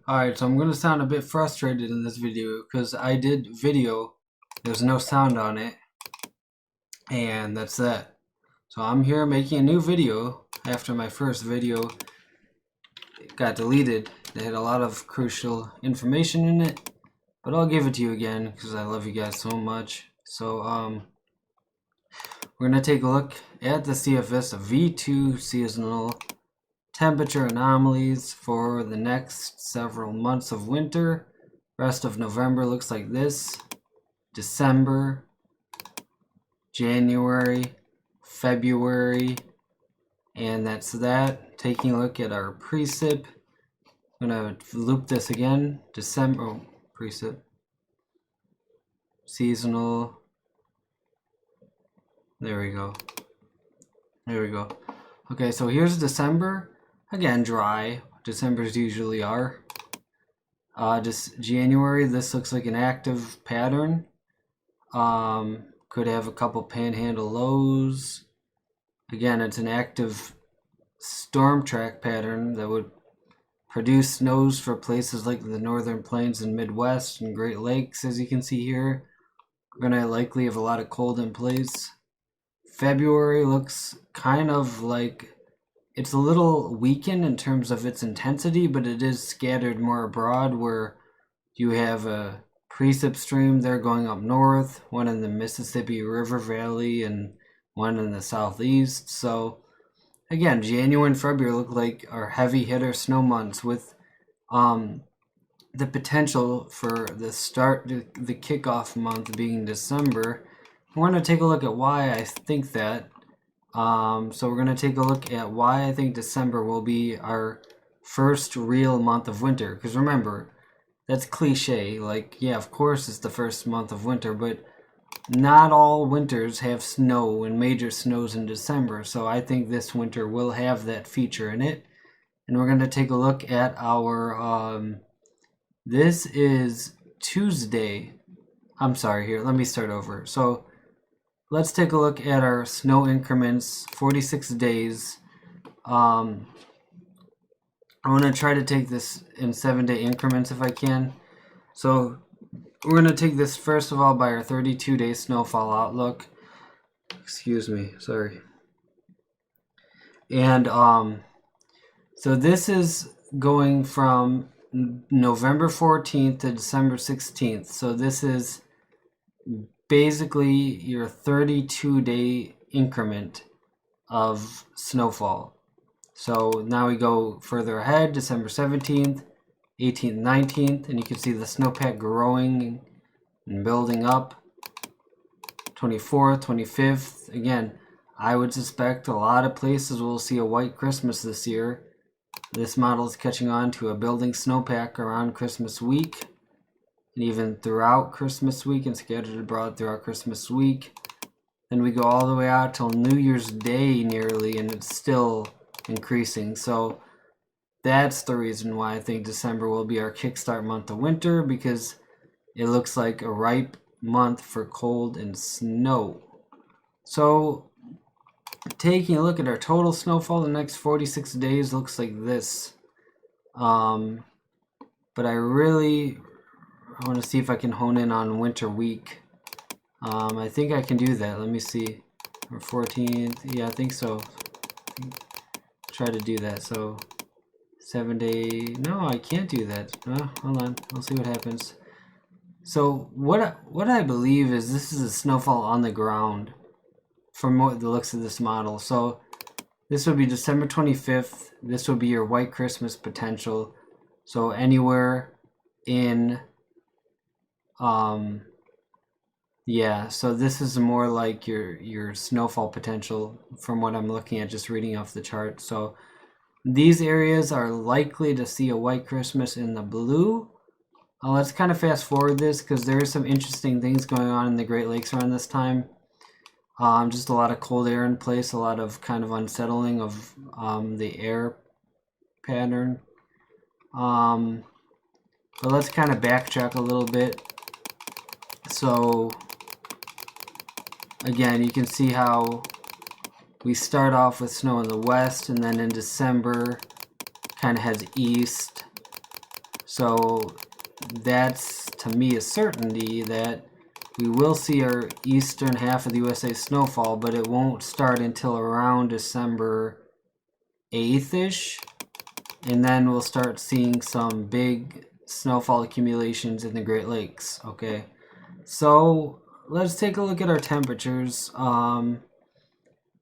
Alright, so I'm going to sound a bit frustrated in this video because I did video, there's no sound on it, and that's that. So I'm here making a new video after my first video got deleted. They had a lot of crucial information in it, but I'll give it to you again because I love you guys so much. So we're going to take a look at the CFS V2 seasonal temperature anomalies for the next several months of winter. Rest of November looks like this. December, January, February, and that's that. Taking a look at our precip. I'm gonna loop this again. December, precip, seasonal. There we go. There we go. Okay, so here's December. Again, dry. Decembers usually are. Just January, this looks like an active pattern. Could have a couple panhandle lows. Again, it's an active storm track pattern that would produce snows for places like the Northern Plains and Midwest and Great Lakes, as you can see here. We're gonna likely have a lot of cold in place. February looks kind of like it's a little weakened in terms of its intensity, but it is scattered more abroad, where you have a precip stream there going up north, one in the Mississippi River Valley, and one in the southeast. So again, January and February look like our heavy hitter snow months, with the potential for the kickoff month being December. I want to take a look at why I think that. So we're going to take a look at why I think December will be our first real month of winter. Because remember, that's cliche. Like, yeah, of course it's the first month of winter, but not all winters have snow and major snows in December. So I think this winter will have that feature in it. And we're going to take a look at our, this is Tuesday. I'm sorry, here, let me start over. So let's take a look at our snow increments, 46 days. I want to try to take this in 7-day increments if I can. So we're going to take this first of all by our 32-day snowfall outlook. Excuse me, sorry. And so this is going from November 14th to December 16th. So this is basically your 32-day increment of snowfall. So now we go further ahead, December 17th, 18th, 19th, and you can see the snowpack growing and building up. 24th, 25th, again, I would suspect a lot of places will see a white Christmas this year. This model is catching on to a building snowpack around Christmas week, and even throughout Christmas week, and scattered abroad throughout Christmas week. Then we go all the way out till New Year's Day nearly, and it's still increasing. So that's the reason why I think December will be our kickstart month of winter, because it looks like a ripe month for cold and snow. So taking a look at our total snowfall the next 46 days looks like this. But I want to see if I can hone in on winter week. I think I can do that. Let me see. Or 14th. Yeah, I think so. Try to do that. So 7-day. No, I can't do that. Hold on. We'll see what happens. So what I believe is this is a snowfall on the ground from the looks of this model. So this would be December 25th. This would be your white Christmas potential. So anywhere in yeah, so this is more like your snowfall potential from what I'm looking at, just reading off the chart. So these areas are likely to see a white Christmas in the blue. Let's kind of fast forward this because there are some interesting things going on in the Great Lakes around this time. Just a lot of cold air in place, a lot of kind of unsettling of the air pattern. But let's kind of backtrack a little bit. So again, you can see how we start off with snow in the west, and then in December kind of heads east. So that's, to me, a certainty that we will see our eastern half of the USA snowfall, but it won't start until around December 8th-ish. And then we'll start seeing some big snowfall accumulations in the Great Lakes. Okay, so let's take a look at our temperatures. Again,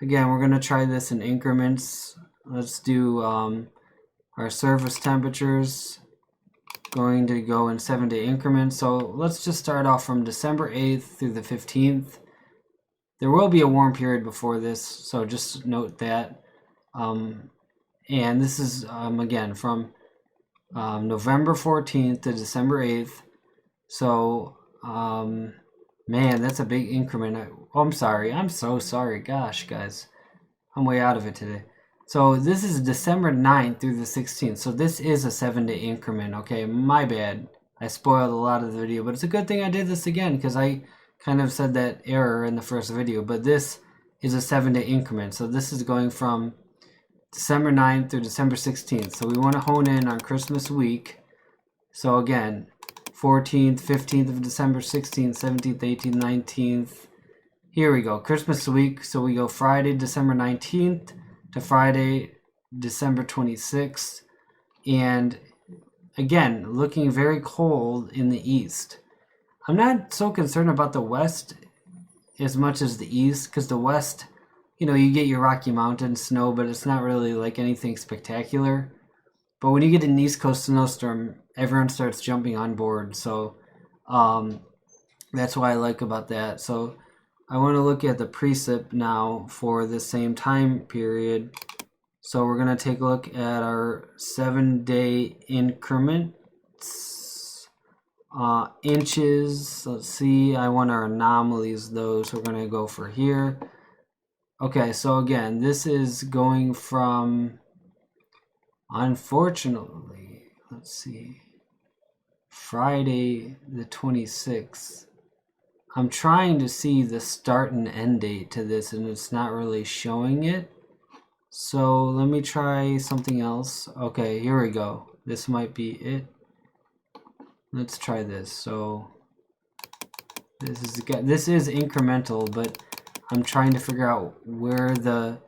we're going to try this in increments. Let's do our surface temperatures. Going to go in 7-day increments. So let's just start off from December 8th through the 15th. There will be a warm period before this, so just note that. And this is, again, from November 14th to December 8th. So, man, that's a big increment. Oh, I'm sorry. I'm so sorry. Gosh, guys. I'm way out of it today. So this is December 9th through the 16th. So this is a 7-day increment. Okay, my bad. I spoiled a lot of the video, but it's a good thing I did this again because I kind of said that error in the first video. But this is a 7-day increment. So this is going from December 9th through December 16th. So we want to hone in on Christmas week. So again, 14th, 15th of December, 16th, 17th, 18th, 19th. Here we go, Christmas week. So we go Friday, December 19th to Friday, December 26th. And again, looking very cold in the east. I'm not so concerned about the west as much as the east, because the west, you know, you get your Rocky Mountain snow, but it's not really like anything spectacular. But when you get an East Coast snowstorm, everyone starts jumping on board. So that's what I like about that. So I want to look at the precip now for the same time period. So we're going to take a look at our 7-day increments. Inches, let's see, I want our anomalies though, so we're going to go for here. Okay, so again, this is going from, unfortunately, let's see, Friday the 26th. I'm trying to see the start and end date to this, and it's not really showing it. So let me try something else. Okay, here we go. This might be it. Let's try this. So this is incremental, but I'm trying to figure out where the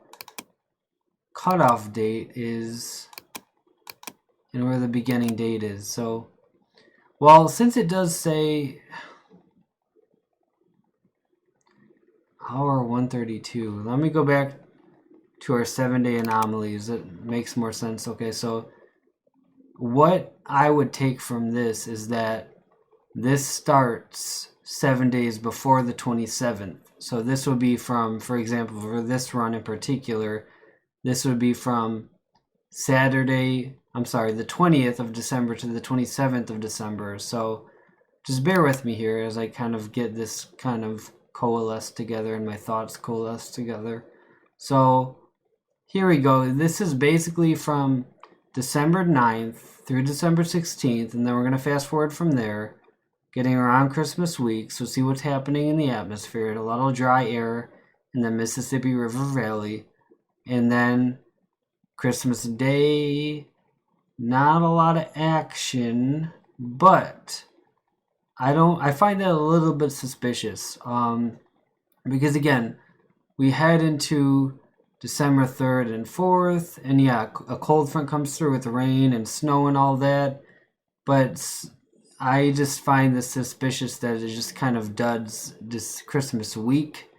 cutoff date is and where the beginning date is. So, well, since it does say hour 132, let me go back to our 7-day anomalies. It makes more sense. Okay, so what I would take from this is that this starts 7 days before the 27th. So this would be from, for example, for this run in particular, this would be from the 20th of December to the 27th of December. So just bear with me here as I kind of get this kind of coalesced together and my thoughts coalesced together. So here we go. This is basically from December 9th through December 16th, and then we're going to fast forward from there, getting around Christmas week. So see what's happening in the atmosphere. A lot of dry air in the Mississippi River Valley. And then Christmas Day, not a lot of action, but I find that a little bit suspicious. Because again, we head into December 3rd and 4th, and yeah, a cold front comes through with rain and snow and all that, but I just find this suspicious that it just kind of duds this Christmas week.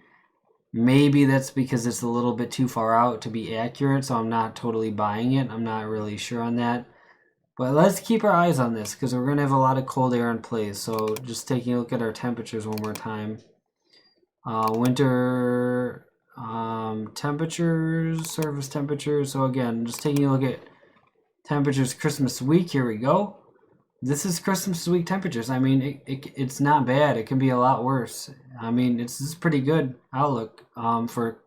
Maybe that's because it's a little bit too far out to be accurate, so I'm not totally buying it. I'm not really sure on that. But let's keep our eyes on this because we're going to have a lot of cold air in place. So just taking a look at our temperatures one more time. Winter temperatures, surface temperatures. So again, just taking a look at temperatures Christmas week. Here we go. This is Christmas week temperatures. I mean, it's not bad. It can be a lot worse. I mean, this is pretty good outlook for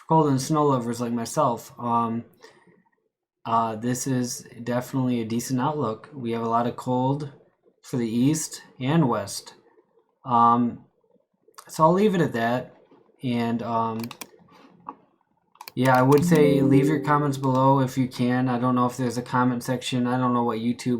cold and snow lovers like myself. This is definitely a decent outlook. We have a lot of cold for the east and west. So I'll leave it at that. And yeah, I would say leave your comments below if you can. I don't know if there's a comment section. I don't know what YouTube